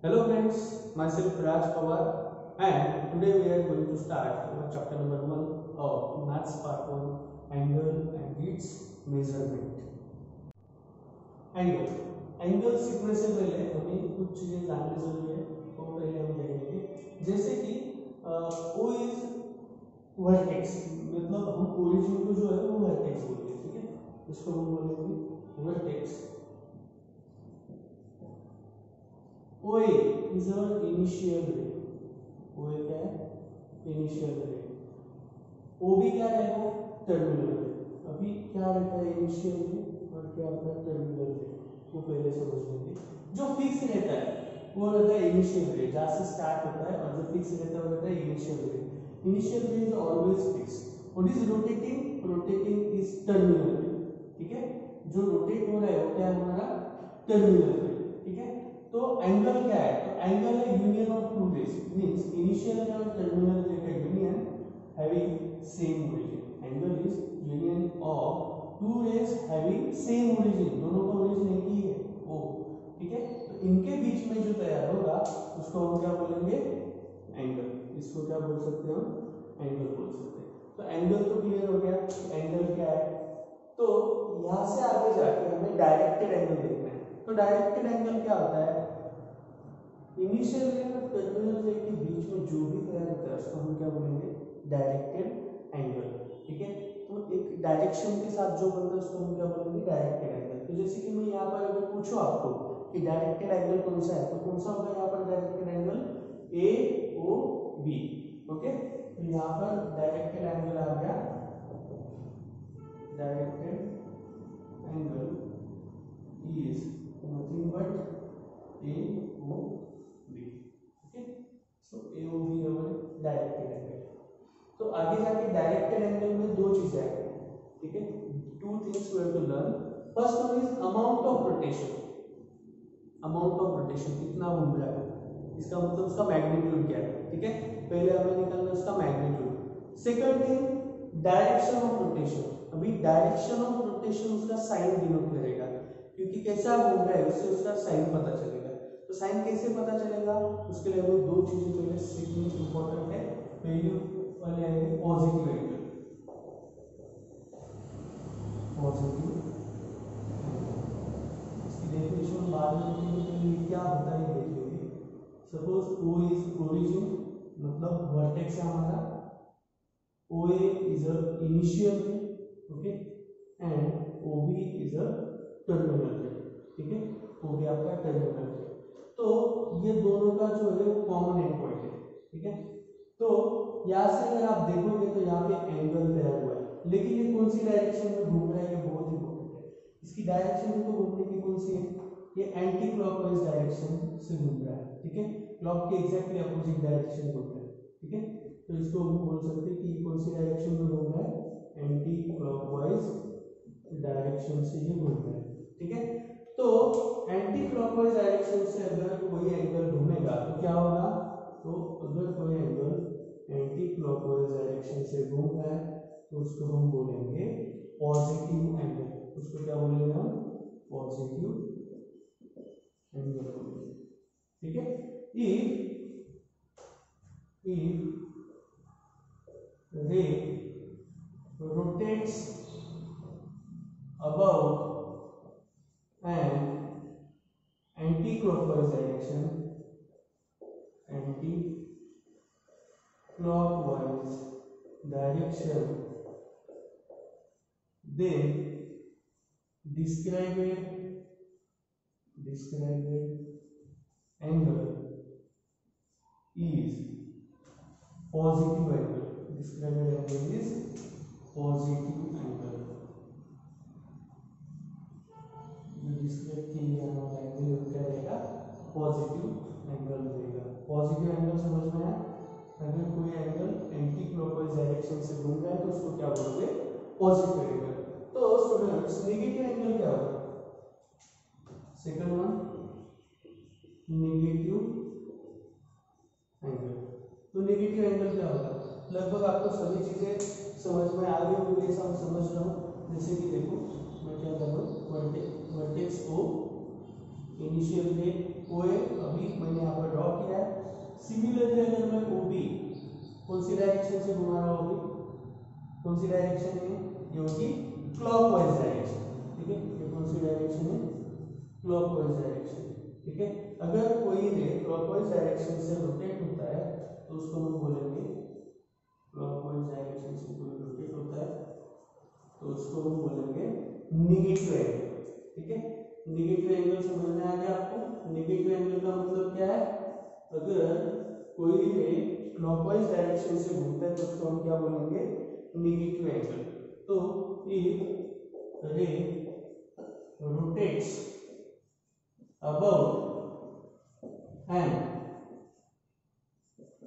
Hello friends, myself Raj Pawar and today we are going to start our chapter number 1 of Maths Part 1 Angle and its Measurement. Angle सीखने से पहले हमें कुछ चीजें जाननी जरूरी है। तो पहले हम देखेंगे जैसे कि O इज वर्टेक्स, मतलब हम ओरिजिन को जो है वो वर्टेक्स बोलते हैं, ठीक है। इसको हम बोलेंगे vertex. OA is our initial ray, OA क्या है? इनिशियल रे। OB क्या रहेगा? टर्मिनल रे। अभी क्या रहता है इनिशियल रे और क्या रहता है टर्मिनल रे, वो पहले समझ लेंगे। जो फिक्स रहता है वो रहता है इनिशियल रे, जहाँ से स्टार्ट होता है, और जो फिक्स रहता है वो रहता है इनिशियल रे। इनिशियल रे is always fix. What is rotating? Rotating is terminal रे, ठीक है। जो रोटेट हो रहा है वो क्या है हमारा? टर्मिनल रे, ठीक है। तो एंगल क्या है? तो एंगल है union of two rays, means initial ray और टर्मिनल रे का union having same origin. Angle is union of two rays having same origin, दोनों का ओरिजिन एक ही है ओ, ठीक है। तो इनके बीच में जो तैयार होगा उसको हम क्या बोलेंगे? एंगल। इसको क्या बोल सकते हैं हम? एंगल बोल सकते हैं। तो एंगल तो क्लियर हो गया, एंगल क्या है। तो यहां से आगे जाके हमें डायरेक्टेड एंगल देखना है। तो डायरेक्टेड एंगल क्या होता है? इनिशियल रे और टर्मिनल रे के बीच में जो भी तैयार होता है उसको हम क्या बोलेंगे? डायरेक्टेड एंगल, ठीक है। तो एक डायरेक्शन के साथ जो बनता है उसको हम क्या बोलेंगे? Directed angle. तो जैसे कि मैं यहाँ पर अगर पूछूं आपको कि डायरेक्टेड एंगल कौन सा है, तो कौन सा होगा यहाँ पर डायरेक्टेड एंगल? AOB, okay. तो यहाँ पर डायरेक्टेड एंगल आ गया, directed angle is nothing but AOB, okay. So AOB our directed angle. तो आगे जाके डायरेक्टेड एंगल में दो चीजें आएंगी, ठीक है। Two things we have to learn. First one is amount of rotation. Amount of rotation कितना घूम रहा है, इसका मतलब उसका मैग्नीट्यूड क्या है, ठीक है। पहले हमें निकालना उसका magnitude. Second thing direction of rotation. अभी डायरेक्शन ऑफ रोटेशन उसका साइन डिनोट करेगा, क्योंकि कैसा घूम रहा है उससे उसका साइन पता चलेगा। तो साइन कैसे पता चलेगा? उसके लिए हमें दो चीजें पहले सीखनी इंपॉर्टेंट है। पहली वाले आएंगे पॉजिटिव एंगल। पॉजिटिव इसकी डेफिनेशन बाद में देखेंगे क्या होता है, देखेंगे। सपोज O इज ओरिजिन, मतलब वर्टेक्स है हमारा। OA इज अ इनिशियल रे, okay, and OB is a terminal रे, ठीक है। OB आपका टर्मिनल रे। तो ये दोनों का जो है कॉमन एंड पॉइंट है, ठीक है। तो यहाँ से अगर आप देखोगे तो यहाँ पे एंगल तैयार हुआ है, लेकिन ये कौन सी डायरेक्शन में घूम रहा है ये बहुत इंपॉर्टेंट है। इसकी डायरेक्शन तो घूमने की कौन सी है? ये एंटी क्लॉकवाइज डायरेक्शन से घूम रहा है, ठीक है। क्लॉक के एग्जैक्टली अपोजिट डायरेक्शन घूम रहा है, ठीक है। तो इसको हम बोल सकते हैं कि ये कौन सी डायरेक्शन में घूम रहा है? एंटी क्लॉकवाइज डायरेक्शन से ये घूम रहा है, ठीक है। तो एंटी क्लॉकवाइज डायरेक्शन से अगर कोई एंगल घूमेगा तो क्या होगा? तो अगर कोई एंगल एंटी क्लॉकवाइज डायरेक्शन से घूम रहा है तो उसको हम बोलेंगे पॉजिटिव एंगल। उसको क्या बोलेंगे हम? पॉजिटिव एंगल बोलेंगे, ठीक है। if ray rotates above an anti-clockwise direction, then described angle is positive angle. Described angle is positive angle. जो डिस्क्राइब किया गया हमारा एंगल क्या रहेगा? पॉजिटिव एंगल रहेगा। पॉजिटिव एंगल समझ में आया? अगर कोई एंगल एंटी क्लॉकवाइज डायरेक्शन से घूम रहा है तो उसको क्या बोलोगे? Positive angle. तो स्टूडेंट्स नेगेटिव एंगल क्या होगा? Second one negative angle. तो नेगेटिव एंगल क्या होगा? लगभग आपको सभी चीजें समझ में आ गई होंगी, ऐसा मैं समझ रहा हूँ। जैसे कि देखो मैं क्या कर रहा हूँ, वर्टेक्स O इनिशियल रे OA, अभी मैंने यहाँ सिमिलरली अगर मैं OB कौन सी डायरेक्शन से घुमा रहा हूँ, कौन सी डायरेक्शन में, ये होगी क्लॉकवाइज डायरेक्शन, ठीक है। ये कौन सी डायरेक्शन है, क्लॉकवाइज डायरेक्शन, ठीक है। अगर कोई रे क्लॉकवाइज डायरेक्शन से रोटेट होता है तो उसको हम बोलेंगे, क्लॉकवाइज डायरेक्शन से कोई रोटेट होता है तो उसको हम बोलेंगे नेगेटिव एंगल, ठीक है। नेगेटिव एंगल समझ में आ गया आपको। नेगेटिव एंगल का मतलब क्या है, अगर कोई रे क्लॉकवाइज डायरेक्शन से घूमता है तो उसको हम क्या बोलेंगे, नेगेटिव एंगल। तो इफ रे rotates about an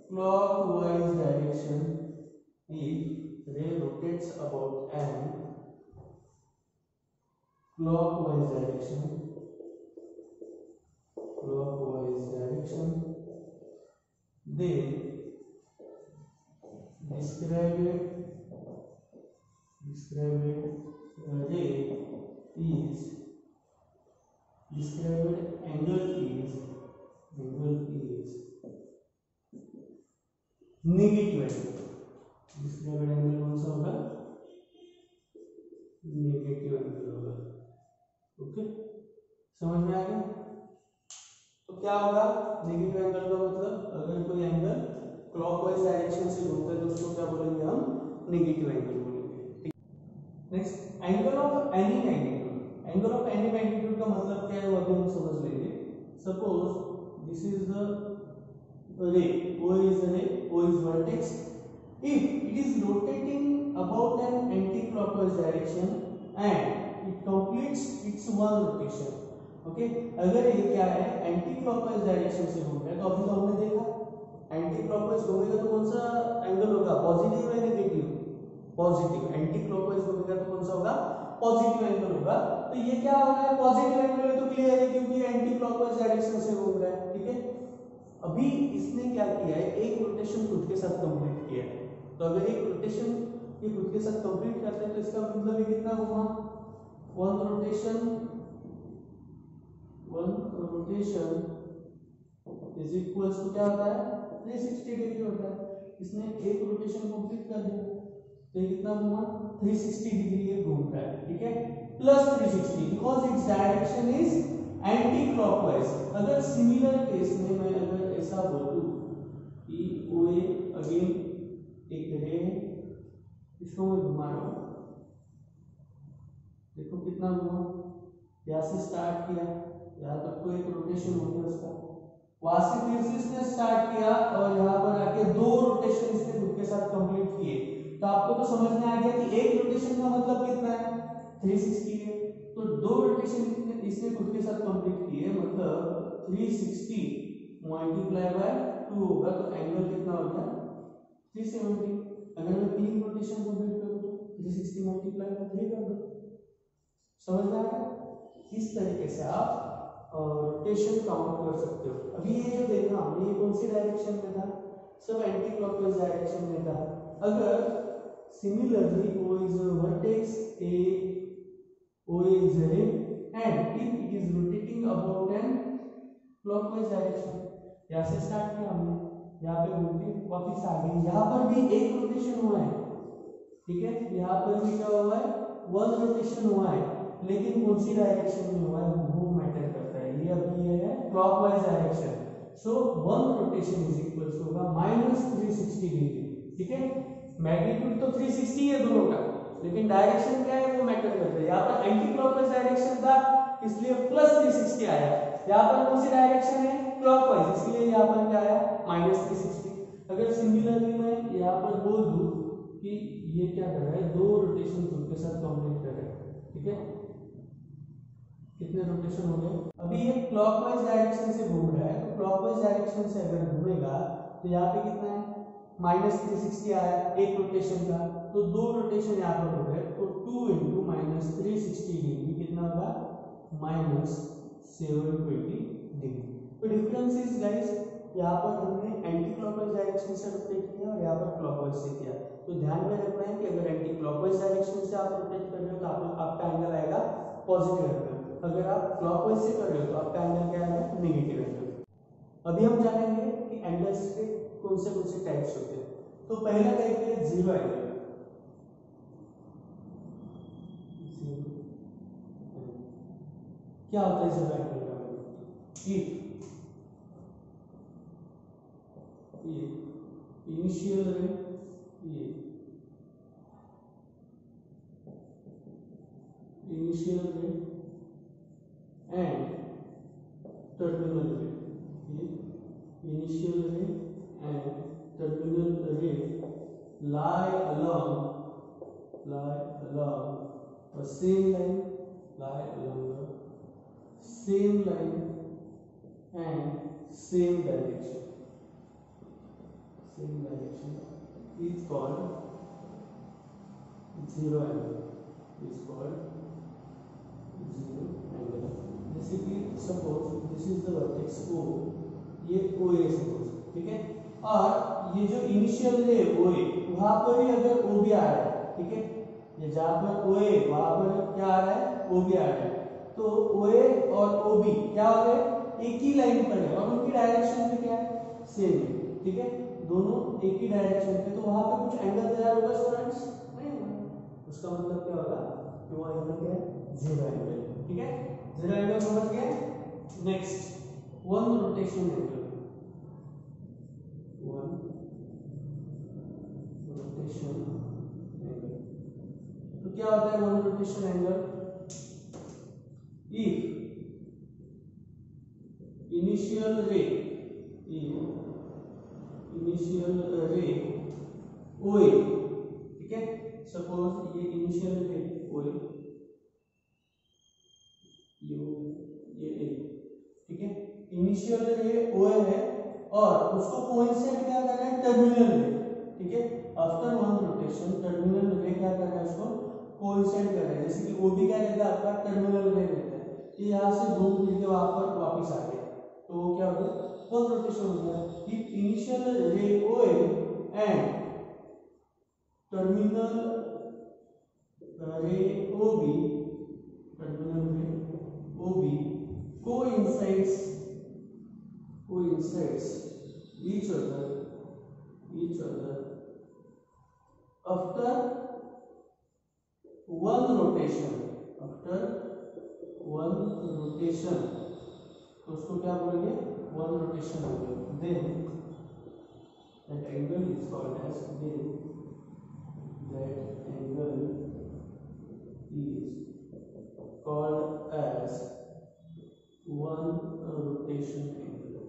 clockwise direction, if ray rotates about an clockwise direction, they describe it ray is described angle is negative angle. described angle कौन सा होगा, नेगेटिव एंगल होगा, ओके। समझ में आ गया। तो क्या होगा नेगेटिव एंगल का मतलब, अगर कोई एंगल क्लॉकवाइज डायरेक्शन से घूमता है तो उसको क्या बोलेंगे हम, नेगेटिव एंगल बोलेंगे। Next, angle of any magnitude. Angle of any magnitude का मतलब क्या है वो अभी हम समझ लेंगे। सपोज दिस इज द रे, O is a ray, O is vertex. If it is rotating about an anti-clockwise direction and it completes its one rotation, okay? अगर ये क्या है, एंटी-क्लॉकवाइज डायरेक्शन से घूम रहा है, तो अभी तो हमने देखा एंटी-क्लॉकवाइज घूमेगा तो कौन सा एंगल होगा, पॉजिटिव या नेगेटिव, पॉजिटिव। एंटी-क्लॉकवाइज घूमेगा तो कौन सा होगा, पॉजिटिव एंगल होगा। तो ये क्या हो रहा है, पॉजिटिव एंगल है तो क्लियर है क्योंकि एंटी-क्लॉकवाइज डायरेक्शन से घूम रहा है, ठीक है। अभी इसने क्या किया है, एक रोटेशन खुद के साथ कंप्लीट किया है। तो अगर एक रोटेशन ये खुद के साथ कंप्लीट करते हैं तो इसका मतलब ये कितना घुमा, one rotation is equals to क्या होता है, 360 डिग्री होता है। इसने एक रोटेशन कंप्लीट कर दिया तो ये कितना घुमा, 360 डिग्री ये घूम रहा है, ठीक है, plus 360 because its direction is anti clockwise. अगर सिमिलर केस में मैं अगर ऐसा बोलूं कि OA अगेन एक रे है, इसको मैं घुमा रहा हूं, देखो कितना घुमा, यहां से स्टार्ट किया, यहां तक तो एक रोटेशन हो गया उसका, वहां से फिर से इसने स्टार्ट किया और यहां पर आके दो रोटेशन इसने खुद के साथ कंप्लीट किए। तो आपको तो समझ में आ गया कि एक रोटेशन का मतलब कितना है, 360 है। तो दो रोटेशन इसने खुद के साथ कंप्लीट किए, मतलब 360 मल्टीप्लाई बाय 2 होगा, तो एंगल कितना हो गया, 370। अगर मैं तीन रोटेशन कंप्लीट कर दूं 360 मल्टीप्लाई बाय 3 कर दो, समझ में आ गया। इस तरीके से आप रोटेशन काउंट कर सकते हो। अभी ये जो देखा हमने, ये कौन सी डायरेक्शन में था, सब एंटी क्लॉकवाइज डायरेक्शन में था। अगर similarly O is a vertex, O is a ray, and if it is rotating about an clockwise direction, यहाँ से स्टार्ट किया हमने, यहाँ पे घूमते वापस आ गए, यहाँ पर भी एक रोटेशन हुआ है, ठीक है, यहाँ पर भी क्या हुआ है, वन रोटेशन हुआ है, लेकिन कौन सी डायरेक्शन में हुआ है वो मैटर करता है। ये अभी ये है clockwise direction, so one rotation is equals होगा -360 डिग्री, ठीक है। मैग्नीट्यूड तो 360 है दोनों का, लेकिन डायरेक्शन क्या है वो मैटर करता है। यहाँ पर एंटी क्लॉकवाइज डायरेक्शन था इसलिए प्लस 360 आया, यहाँ पर कौन सी डायरेक्शन है, क्लॉकवाइज, इसलिए यहाँ पर क्या आया, -360। अगर सिमिलरली मैं यहाँ पर बोल दूं कि ये क्या कर रहा है, दो रोटेशन खुद के साथ कंप्लीट कर रहा है, ठीक है, कितने रोटेशन हो गए। अभी ये क्लॉकवाइज डायरेक्शन से घूम रहा है, तो क्लॉकवाइज डायरेक्शन से अगर घूमेगा तो यहाँ पे कितना है, -360 आया एक रोटेशन का, तो दो रोटेशन यहाँ पर हो गए, तो 2 × -360 डिग्री कितना होगा, -720 डिग्री। तो डिफरेंस इज गाइस, यहाँ पर हमने एंटी क्लॉकवाइज डायरेक्शन से रोटेट किया और यहाँ पर क्लॉकवाइज से किया। तो ध्यान में रखना है कि अगर एंटी क्लॉकवाइज डायरेक्शन से आप रोटेट कर रहे हो तो आपका एंगल आएगा पॉजिटिव एंगल, अगर आप क्लॉकवाइज से कर रहे हो तो आपका एंगल क्या आएगा, नेगेटिव एंगल। अभी हम जानेंगे कि कि एंगल्स के कौन से टाइप्स होते हैं। तो पहला टाइप है जीरो एंगल। क्या होता है जीरो एंगल का? ये इनिशियल रे, ये इनिशियल रे एंड टर्मिनल रे, ये इनिशियल रे एंड टर्मिनल रे lie along the same line, lie along the same line and same direction is called zero angle, is called zero angle। जैसे कि suppose this is the vertex O, ये O है suppose, ठीक है, और ये जो इनिशियल है O है, वहां पर ही अगर O भी आ रहा है, ठीक है, ये जहां पर O है वहां पर क्या आ रहा है, O भी आ रहा है, तो OA और OB क्या हो गए, एक ही लाइन पर है और उनकी डायरेक्शन भी क्या है, सेम है, ठीक है, दोनों एक ही डायरेक्शन पे, तो वहां पे कुछ एंगल तैयार होगा स्टूडेंट्स, नहीं होगा। उसका मतलब क्या होगा कि वो एंगल क्या है, जीरो एंगल, ठीक है, जीरो एंगल समझ गए। Next one rotation angle, one rotation angle. तो क्या होता है one rotation angle? if initial ray OA, ठीक है, सपोज ये इनिशियल रे OA, ये A, ठीक है, इनिशियल रे OA है और उसको कोइंसाइड क्या कर रहा है, टर्मिनल रे, ठीक है, आफ्टर वन रोटेशन टर्मिनल रे क्या कर रहा है, उसको कोइंसाइड कर रहा है, जैसे कि OB क्या रहता है आपका, टर्मिनल रे रहता है, ये यहाँ से घूम फिर के वहां पर वापस आ गया, तो वो क्या हो गया, वन रोटेशन हो गया। इफ इनिशियल रे OA एंड टर्मिनल रे OB coincides each other after one rotation, तो उसको क्या बोलेंगे, one rotation angle. then that angle is called as one rotation angle।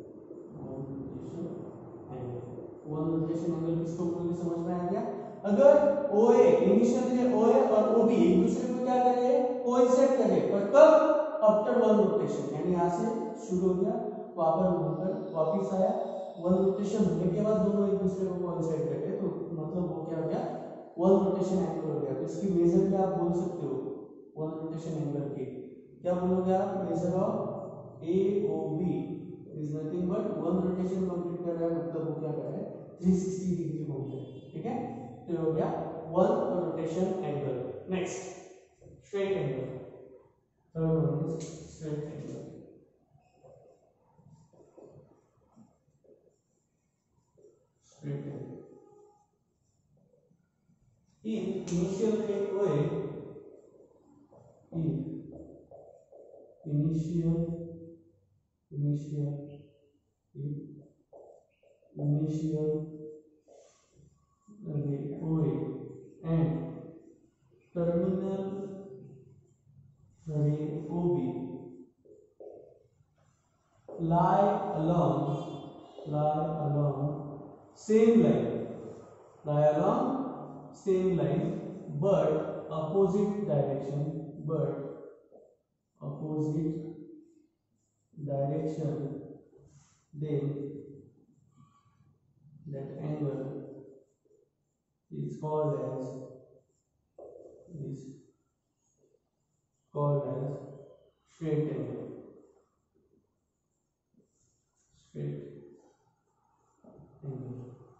One rotation angle किसको बोलेंगे, समझ में आ गया। अगर OA इनिशियल रे OA और OB एक दूसरे को क्या करेंगे, कोइंसाइड करें, पर कब, आफ्टर वन रोटेशन, यानी यहां से शुरू हो गया, वापस घूमकर वापस आया, वन रोटेशन होने के बाद दोनों एक दूसरे को कोइंसाइड कर रहे, तो मतलब वो क्या हो गया, वन रोटेशन एंगल हो गया। तो इसकी मेजर क्या आप बोल सकते हो, वन रोटेशन एंगल की क्या बोलोगे आप, measure of AOB is nothing but one rotation complete कर रहा है, मतलब वो क्या कर रहा है, 360 डिग्री घूम रहा है, ठीक है, तो हो गया one rotation angle. Next straight angle, third one is straight angle. Straight angle in initial ray OA, initial ray OA and terminal ray OB lie along same line, but opposite direction, then that angle is called as straight angle।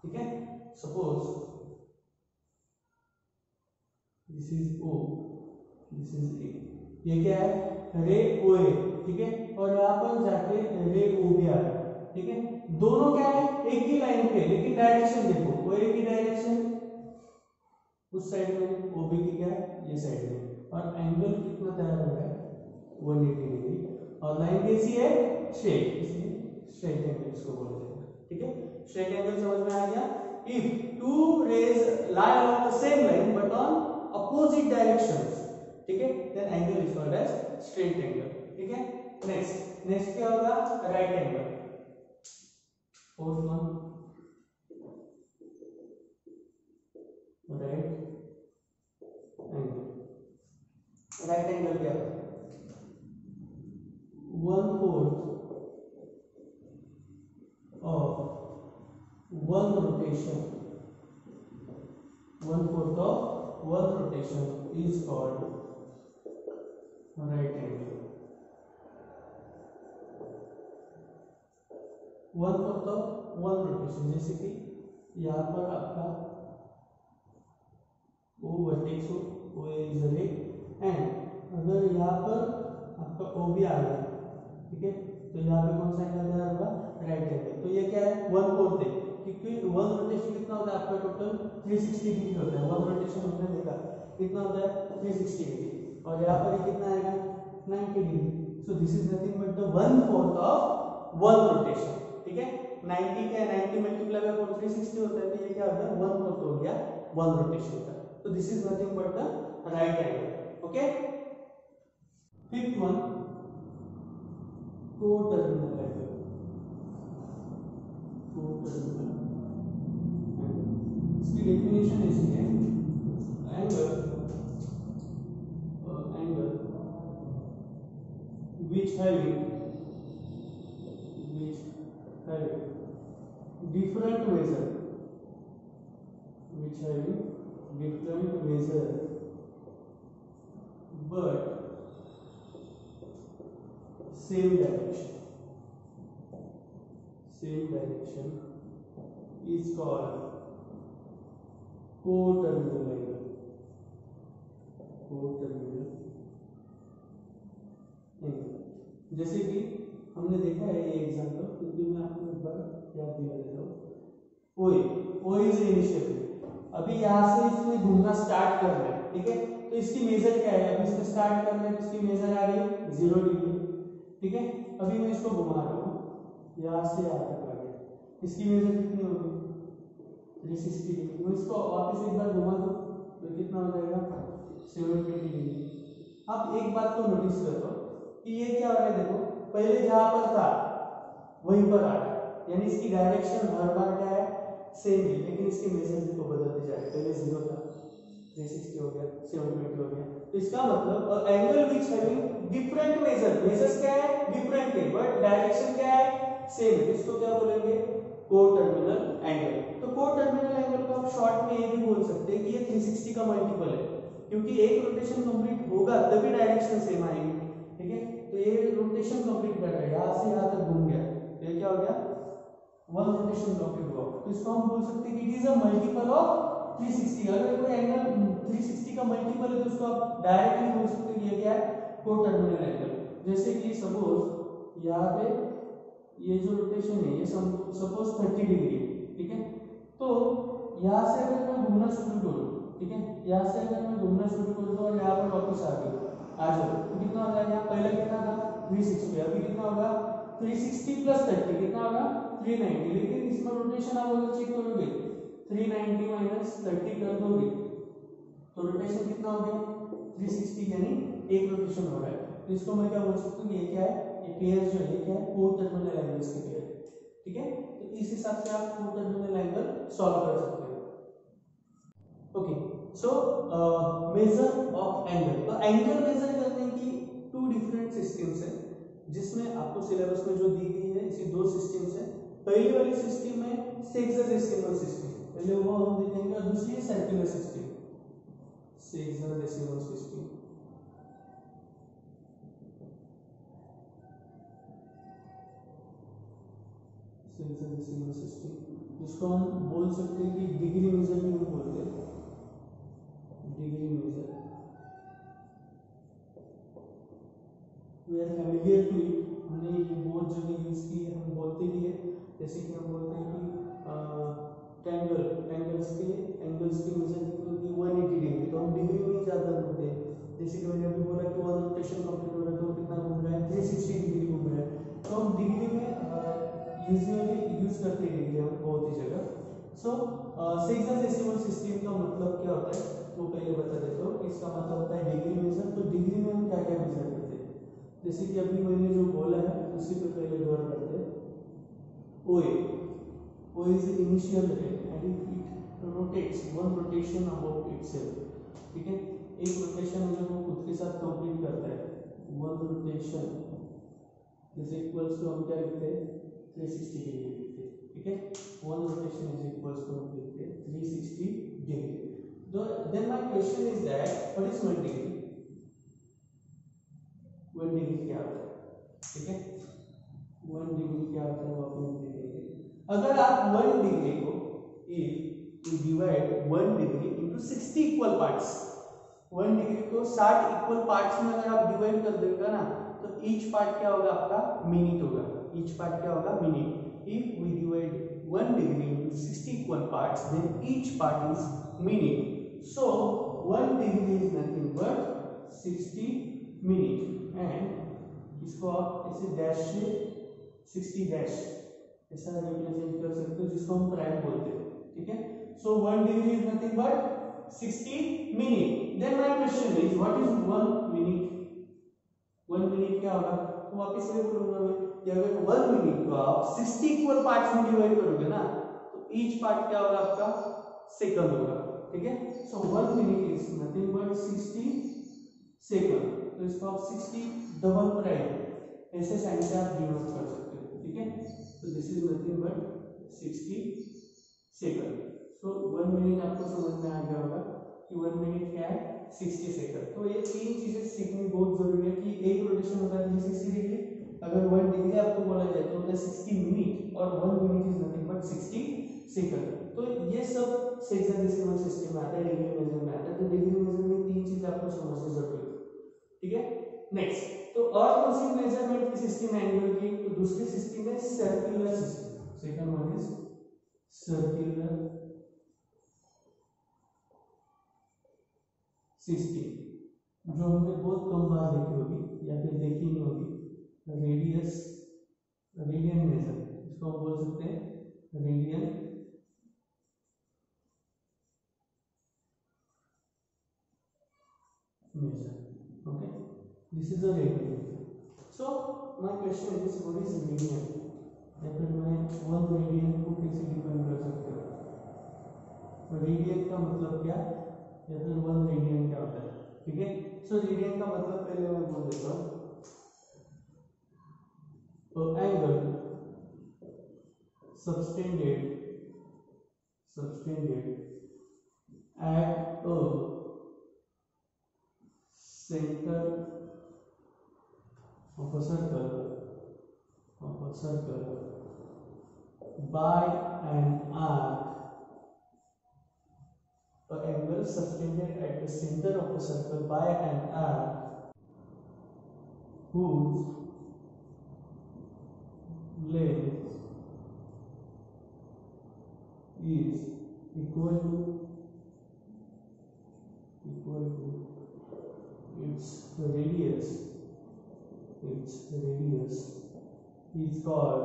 ठीक है, suppose this is O, this is A, ये क्या है, रे OA, ठीक है, और यहाँ पर जाके रे OB आ रहा है, ठीक है। दोनों क्या है, एक ही लाइन पे, लेकिन डायरेक्शन देखो, वो एक ही डायरेक्शन उस साइड में, वो भी क्या है ये साइड में, और एंगल कितना तैयार हो रहा है 180 डिग्री, और लाइन कैसी है स्ट्रेट, इसलिए स्ट्रेट एंगल इसको बोलते हैं, ठीक है। स्ट्रेट एंगल समझ में आ गया। If two rays lie along the same line but on opposite directions, ठीक है, then angle is called as straight angle, ठीक है। नेक्स्ट क्या होगा, right angle, fourth one right angle. Right angle क्या होता है, 1/4 of one rotation, 1/4 of one rotation is called right angle। 1/4 of one rotation, जैसे कि यहाँ पर आपका O वर्टेक्स हो, O इज अ रे, एंड अगर यहाँ पर आपका O भी आ गया, ठीक है, तो यहाँ पे कौन सा एंगल तैयार होगा, राइट एंगल। तो ये क्या है 1/4 है, क्योंकि वन रोटेशन कितना होता है आपका, टोटल 360 डिग्री होता है। वन रोटेशन हमने देखा कितना होता है 360 डिग्री, और यहाँ पर कितना आएगा 90 degree. So this is nothing but the 1/4 of one rotation, ठीक है। 90 क्या है, 90 मल्टीप्लाई बाय 360 होता है, तो ये क्या हो गया 1/4 हो गया वन रोटेशन का। तो this is nothing but the right angle, okay. Fifth one, coterminal angle. Coterminal angle, इसकी डेफिनेशन ऐसी है, angle which having different measure, which having different measure but same direction is called co-terminal angle, co-terminal angle। जैसे कि हमने देखा है ये example, क्योंकि मैं आपको एक बार याद दिला देता हूँ। O इज इनिशियल, अभी यहाँ से इसने घूमना स्टार्ट कर रहा है, ठीक है, तो इसकी मेजर क्या है, अभी इसने स्टार्ट कर रहा है तो इसकी मेजर आ गई 0 डिग्री, ठीक है। अभी मैं इसको घुमा रहा हूँ, यहाँ से यहाँ तक आ गया, इसकी मेजर कितनी होगी 360 डिग्री। मैं इसको वापस एक बार घुमा दूँ तो कितना हो जाएगा 720 डिग्री। आप एक बात को नोटिस करो कि ये क्या हो रहा है, देखो पहले जहां पर था वहीं पर आ रहा है, यानी इसकी डायरेक्शन हर बार क्या है सेम है, लेकिन इसके मेजर देखो बदलते जा रहे हैं। पहले 0 था, 360 हो गया, 720 हो गया। तो इसका मतलब angle which having different measures क्या है डिफरेंट है, बट डायरेक्शन क्या है सेम है, इसको क्या बोलेंगे को-टर्मिनल एंगल। तो को-टर्मिनल एंगल को आप शॉर्ट में ये भी बोल सकते हैं कि ये 360 का मल्टीपल है, क्योंकि एक रोटेशन कंप्लीट होगा तभी डायरेक्शन सेम आएगी, ठीक है। तो ये रोटेशन कंप्लीट कर रहा है, यहाँ से यहाँ तक घूम गया, तो ये क्या हो गया वन रोटेशन कंप्लीट हुआ। तो इसको हम बोल सकते हैं कि it is a multiple of 360। अगर कोई एंगल 360 का मल्टीपल है तो उसको आप डायरेक्टली बोल सकते हैं ये क्या है को-टर्मिनल एंगल। जैसे कि सपोज यहाँ पे ये जो रोटेशन है ये सपोज 30 डिग्री है, ठीक है। तो यहाँ से अगर मैं घूमना शुरू करूँ, ठीक है, यहाँ से अगर मैं घूमना शुरू करूँ और यहाँ पर वापस आ जाओ तो कितना हो जाएगा, पहले कितना था 360, अभी कितना होगा 360 प्लस 30 कितना होगा 390। लेकिन इसमें रोटेशन आप अगर चेक करोगे 390 माइनस 30 कर दोगे तो रोटेशन कितना हो गया 360, यानी एक रोटेशन हो रहा है। तो इसको मैं क्या बोल सकता हूँ, ये क्या है, ये पेयर जो है क्या है को-टर्मिनल एंगल्स के पेयर, ठीक है। तो इस हिसाब से आप को-टर्मिनल एंगल सॉल्व कर सकते हो। Okay, so measure of angle. तो एंगल मेजर करने की टू डिफरेंट सिस्टम्स है, जिसमें आपको सिलेबस में जो दी गई है इसी दो सिस्टम्स है। पहली वाली सिस्टम में सेक्सडेसिमल सिस्टम, पहले वो हम देखेंगे, और दूसरी है सर्कुलर सिस्टम, सेक्सडेसिमल सिस्टम। सेक्सडेसिमल सिस्टम जिसको हम बोल सकते हैं कि डिग्री मेजर भी हम बोलते हैं, degree measure. We are familiar to it, हमने ये बहुत जगह यूज की है, हम बोलते भी है जैसे कि मैंने अभी बोला कि 1 रोटेशन कंप्लीट हो रहा है तो कितना घूम रहा है, 360 डिग्री घूम रहा है। तो हम डिग्री में यूजुअली यूज करते हैं डिग्री हम बहुत ही जगह। सो सेक्साडेसिमल सिस्टम का मतलब क्या होता है वो पहले बता देता हूँ। इसका मतलब होता है डिग्री मेजर। तो डिग्री में हम क्या क्या मेजर करते हैं, जैसे कि अभी मैंने जो बोला है उसी पे पहले गौर करते हैं। O is the initial rate and it rotates one rotation about itself। ठीक है, एक रोटेशन जब वो खुद के साथ कंप्लीट करता है, one rotation is equals to हम क्या लिखते हैं 360 डिग्री लिखते हैं। ठीक है, one rotation is equals to हम लिखते हैं 360 degree. Then my question is that what is 1 degree. 1 degree क्या होता है, ठीक है, 1 डिग्री क्या होता है वो आप देखेंगे। अगर आप 1 डिग्री को if you divide 1 degree into 60 equal parts, 1 degree को 60 इक्वल पार्ट्स में अगर आप डिवाइड कर देगा ना तो ईच पार्ट क्या होगा आपका मिनट होगा। ईच पार्ट क्या होगा minute. If we divide 1 degree into 60 equal parts then each part is minute। so 1 degree is nothing but 60 minute. And इसको आप ऐसे डैश से 60 डैश ऐसा रिप्रेजेंट कर सकते हो जिसको हम प्राइम बोलते हैं। ठीक है, so 1 degree is nothing but 60 minute. Then my question is what is 1 minute. 1 minute क्या होगा, तो वापस से बोलूंगा मैं कि अगर 1 मिनट को आप 60 इक्वल पार्ट्स में डिवाइड करोगे ना तो ईच पार्ट क्या होगा आपका सेकंड होगा। ठीक है, so 1 minute is nothing but 60 second. तो इसको आप 60 डबल प्राइम ऐसे साइन से आप डिनोट कर सकते हो। ठीक है, तो this is nothing but 60 second. So 1 minute आपको समझ में आ गया होगा कि 1 मिनट क्या है 60 सेकंड। तो ये तीन चीजें सीखनी बहुत जरूरी है कि एक रोटेशन होता है 360 डिग्री, अगर 1 डिग्री आपको बोला जाए तो होता है 60 मिनट और 1 minute is nothing but 60 second. तो ये सब सेक्साडेसिमल सिस्टम में आता है, डिग्री मेजर में आता है। तो डिग्री मेजर में तीन चीज आपको समझनी जरूरी है। ठीक है, नेक्स्ट तो और कौन सी मेजरमेंट की सिस्टम है एंगल की, तो दूसरी सिस्टम है circular system. Second one is circular system, जो हमने बहुत कम बार देखी होगी या फिर देखी नहीं होगी। रेडियस रेडियन मेजर, इसको हम बोल सकते हैं radian measure। Okay, this is a radian। so my question is what is radian, या फिर मैं 1 रेडियन को कैसे डिफाइन कर सकते हो। रेडियन का मतलब क्या या फिर 1 रेडियन क्या होता है। ठीक है, सो रेडियन का मतलब पहले मैं बोल देता हूँ। तो angle subtended at a center of a circle by an arc, an angle sustained at the center of a circle by an arc whose length is equal to its radius is called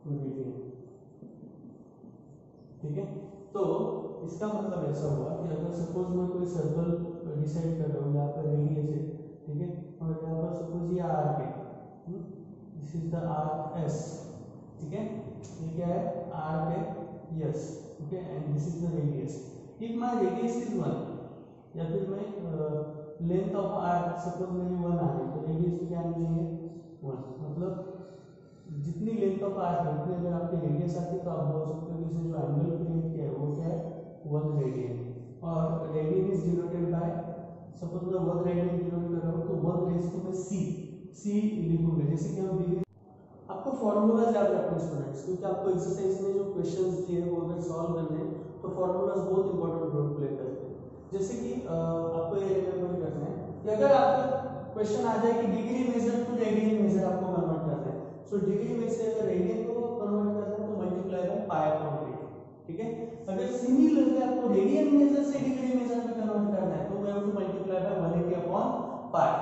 radian। ठीक है, तो इसका मतलब ऐसा हुआ कि अगर suppose मैं कोई सर्कल डिसाइड कर रहा हूँ, यहाँ पर रेडियस है। ठीक है, और यहाँ पर सपोज ये आर्क है, this is the arc S. ठीक है, ये क्या है आर्क है yes. Okay, and this is the radius. If my radius is 1 या फिर मैं लेंथ ऑफ आर्क सपोज मेरी 1 आ रही तो रेडियस क्या आनी चाहिए 1। मतलब जितनी लेंथ ऑफ आर्क है उतनी अगर आपकी रेडियस आती है तो आप बोल सकते हो कि इसने जो एंगल क्रिएट किया है वो क्या है 1 रेडियन। और radian is denoted by, suppose मैं 1 रेडियन डिनोट कर रहा हूँ तो 1 रेज टू मैं सी लिखूंगा। जैसे कि हम डिग्री, आपको फॉर्मूलाज याद रखने स्टूडेंट्स, क्योंकि आपको एक्सरसाइज में जो क्वेश्चंस दिए हैं वो अगर सॉल्व करने हैं तो फॉर्मूलाज बहुत इंपॉर्टेंट रोल प्ले करते हैं। जैसे कि आपको ये रिमेंबर करना है कि अगर आपको क्वेश्चन आ जाए कि degree measure to radian measure आपको कन्वर्ट करना है, सो डिग्री में से अगर रेडियन को कन्वर्ट करना है तो multiply by pi upon radian. ठीक है। अगर सिमिलरली आपको रेडियन मेजर से डिग्री मेजर में कन्वर्ट करना है तो we have to multiply by 180 upon pi.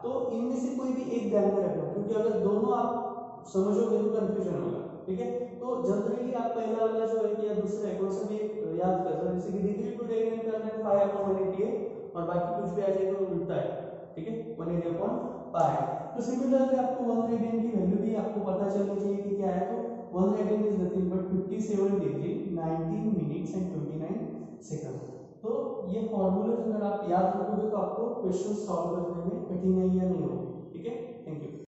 तो इनमें से कोई भी एक ध्यान में रखना, क्योंकि अगर दोनों आप समझोगे तो कंफ्यूजन होगा, ठीक है। तो जनरली आप पहला वाला जो है या दूसरा है कौन सा भी याद कर लो, जैसे कि डिग्री टू रेडियन करना है पाई अपॉन 180 है और बाकी कुछ भी आ जाए तो उल्टा है, ठीक है, 180 अपॉन पाई। तो सिमिलरली आपको 1 रेडियन की वैल्यू भी आपको पता चलनी चाहिए कि क्या है। तो 1 radian is nothing but 57 degree 19 minutes and 29 second. तो ये फॉर्मूले अगर आप याद रखोगे तो आपको क्वेश्चन सॉल्व करने में कठिनाइयां नहीं होगी।